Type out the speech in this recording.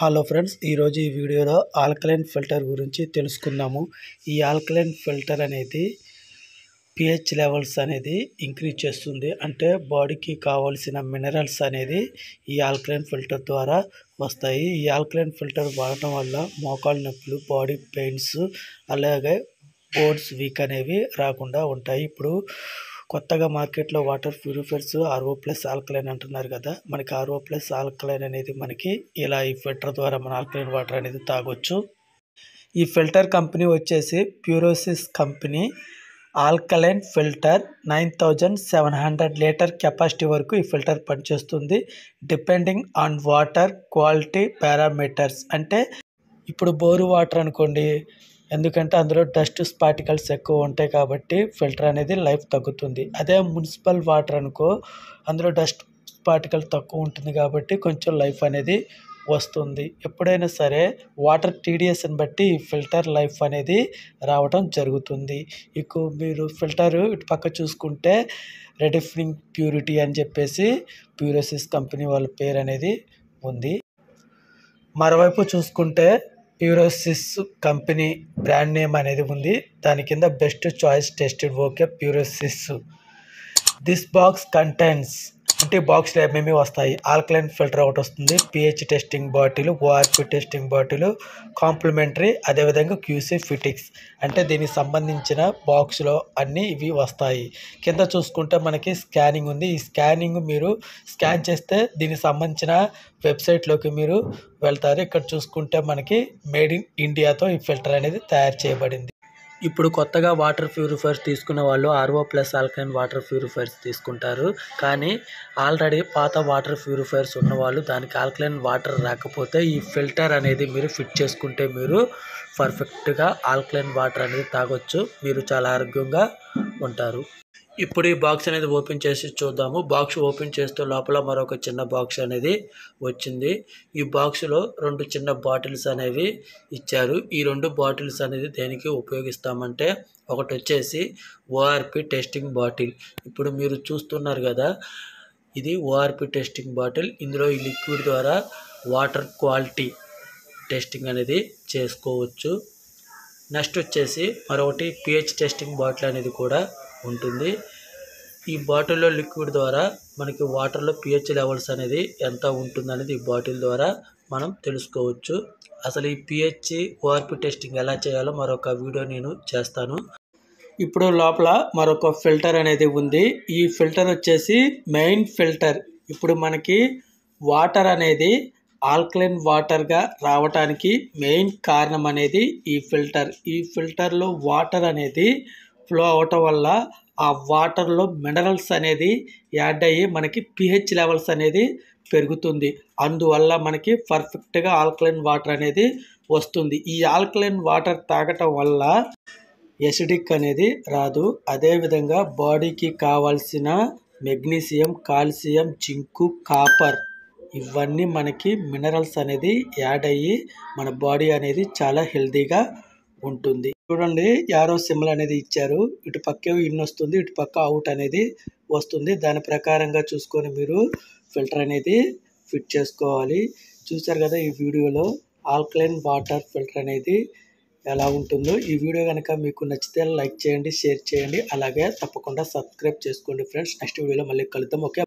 Hello friends, ఈరోజు ఈ వీడియోలో ఆల్కలైన్ ఫిల్టర్ గురించి తెలుసుకుందాము. ఈ ఆల్కలైన్ ఫిల్టర్ అనేది పిహెచ్ లెవెల్స్ అనేది ఇంక్రీజ్ చేస్తుంది. అంటే బాడీకి కావాల్సిన మినరల్స్ అనేది ఈ ఆల్కలైన్ ఫిల్టర్ ద్వారా వస్తాయి. ఈ ఆల్కలైన్ ఫిల్టర్ వాడటం వల్ల మోకాలు నొప్పులు, బాడీ పెయిన్స్, అలాగే బోన్స్ వీక్ అనేవి రాకుండా ఉంటాయి. ఇప్పుడు కొత్తగా మార్కెట్లో వాటర్ ప్యూరిఫైర్స్ RO+ ఆల్కలైన్ అంటున్నారు కదా. మనకి RO+ ఆల్కలైన్ అనేది మనకి ఇలా ఈ ఫిల్టర్ ద్వారా మన ఆల్కలైన్ వాటర్ అనేది తాగొచ్చు. ఈ ఫిల్టర్ కంపెనీ వచ్చేసి Purosis company alkaline filter 9700 litre capacity వరకు ఈ ఫిల్టర్ పనిచేస్తుంది. Depending on water quality parameters. అంటే ఇప్పుడు బోరు వాటర్ అనుకోండి, ఎందుకంటే అందులో డస్ట్ పార్టికల్స్ ఎక్కువ ఉంటాయి కాబట్టి ఫిల్టర్ అనేది లైఫ్ తగ్గుతుంది. అదే మున్సిపల్ వాటర్ అనుకో, అందులో డస్ట్ పార్టికల్ తక్కువ ఉంటుంది కాబట్టి కొంచెం లైఫ్ అనేది వస్తుంది. ఎప్పుడైనా సరే వాటర్ TDSని బట్టి ఫిల్టర్ లైఫ్ అనేది రావడం జరుగుతుంది. ఇక మీరు ఫిల్టర్ ఇటు పక్క చూసుకుంటే రెడిఫినింగ్ ప్యూరిటీ అని చెప్పేసి ప్యూరోసిస్ కంపెనీ వాళ్ళ పేరు అనేది ఉంది. మరోవైపు చూసుకుంటే ప్యూరోసిస్ కంపెనీ బ్రాండ్ నేమ్ అనేది ఉంది. దాని కింద best choice tested okay Purosis. This box contains, అంటే బాక్స్లో ఏమేమి వస్తాయి. ఆల్కలైన్ ఫిల్టర్ ఒకటి వస్తుంది, pH testing bottle, ORP testing bottle, complimentary, అదేవిధంగా QC ఫిటిక్స్. అంటే దీనికి సంబంధించిన బాక్స్లో అన్నీ ఇవి వస్తాయి. కింద చూసుకుంటే మనకి స్కానింగ్ ఉంది. ఈ స్కానింగ్ మీరు స్కాన్ చేస్తే దీనికి సంబంధించిన వెబ్సైట్లోకి మీరు వెళ్తారు. ఇక్కడ చూసుకుంటే మనకి మేడ్ ఇన్ ఇండియాతో ఈ ఫిల్టర్ అనేది తయారు చేయబడింది. ఇప్పుడు కొత్తగా వాటర్ ప్యూరిఫైర్స్ తీసుకున్న వాళ్ళు RO+ ఆల్కలైన్ వాటర్ ప్యూరిఫైర్స్ తీసుకుంటారు. కానీ ఆల్రెడీ పాత వాటర్ ప్యూరిఫైర్స్ ఉన్నవాళ్ళు దానికి ఆల్కలైన్ వాటర్ రాకపోతే ఈ ఫిల్టర్ అనేది మీరు ఫిట్ చేసుకుంటే మీరు పర్ఫెక్ట్గా ఆల్కలైన్ వాటర్ అనేది తాగొచ్చు. మీరు చాలా ఆరోగ్యంగా ఉంటారు. ఇప్పుడు ఈ బాక్స్ అనేది ఓపెన్ చేసి చూద్దాము. బాక్స్ ఓపెన్ చేస్తూ లోపల మరొక చిన్న బాక్స్ అనేది వచ్చింది. ఈ బాక్స్లో 2 చిన్న బాటిల్స్ అనేవి ఇచ్చారు. ఈ 2 బాటిల్స్ అనేది దేనికి ఉపయోగిస్తామంటే, ఒకటి వచ్చేసి ORP టెస్టింగ్ బాటిల్. ఇప్పుడు మీరు చూస్తున్నారు కదా, ఇది ORP టెస్టింగ్ బాటిల్. ఇందులో ఈ లిక్విడ్ ద్వారా వాటర్ క్వాలిటీ టెస్టింగ్ అనేది చేసుకోవచ్చు. నెక్స్ట్ వచ్చేసి మరొకటి pH టెస్టింగ్ బాటిల్ అనేది కూడా ఉంటుంది. ఈ బాటిల్లో లిక్విడ్ ద్వారా మనకి వాటర్లో pH లెవెల్స్ అనేది ఎంత ఉంటుందనేది ఈ బాటిల్ ద్వారా మనం తెలుసుకోవచ్చు. అసలు ఈ pH ORP టెస్టింగ్ ఎలా చేయాలో మరొక వీడియో నేను చేస్తాను. ఇప్పుడు లోపల మరొక ఫిల్టర్ అనేది ఉంది. ఈ ఫిల్టర్ వచ్చేసి మెయిన్ ఫిల్టర్. ఇప్పుడు మనకి వాటర్ అనేది ఆల్కలైన్ వాటర్గా రావటానికి మెయిన్ కారణం అనేది ఈ ఫిల్టర్. ఈ ఫిల్టర్లో వాటర్ అనేది ఫ్లో అవటం వల్ల ఆ వాటర్లో మినరల్స్ అనేది యాడ్ అయ్యి మనకి pH లెవెల్స్ అనేది పెరుగుతుంది. అందువల్ల మనకి పర్ఫెక్ట్గా ఆల్కలైన్ వాటర్ అనేది వస్తుంది. ఈ ఆల్కలైన్ వాటర్ తాగటం వల్ల ఎసిడిక్ అనేది రాదు. అదేవిధంగా బాడీకి కావాల్సిన మెగ్నీషియం, కాల్షియం, జింకు, కాపర్ ఇవన్నీ మనకి మినరల్స్ అనేది యాడ్ అయ్యి మన బాడీ అనేది చాలా హెల్తీగా ఉంటుంది. చూడండి, యారో సింబల్ అనేది ఇచ్చారు. ఇటు పక్క ఇన్ వస్తుంది, ఇటు పక్క అవుట్ అనేది వస్తుంది. దాని ప్రకారంగా చూసుకొని మీరు ఫిల్టర్ అనేది ఫిట్ చేసుకోవాలి. చూసారు కదా ఈ వీడియోలో ఆల్కలైన్ వాటర్ ఫిల్టర్ అనేది ఎలా ఉంటుందో. ఈ వీడియో కనుక మీకు నచ్చితే లైక్ చేయండి, షేర్ చేయండి, అలాగే తప్పకుండా సబ్స్క్రైబ్ చేసుకోండి ఫ్రెండ్స్. నెక్స్ట్ వీడియోలో మళ్ళీ కలుద్దాం. ఓకే.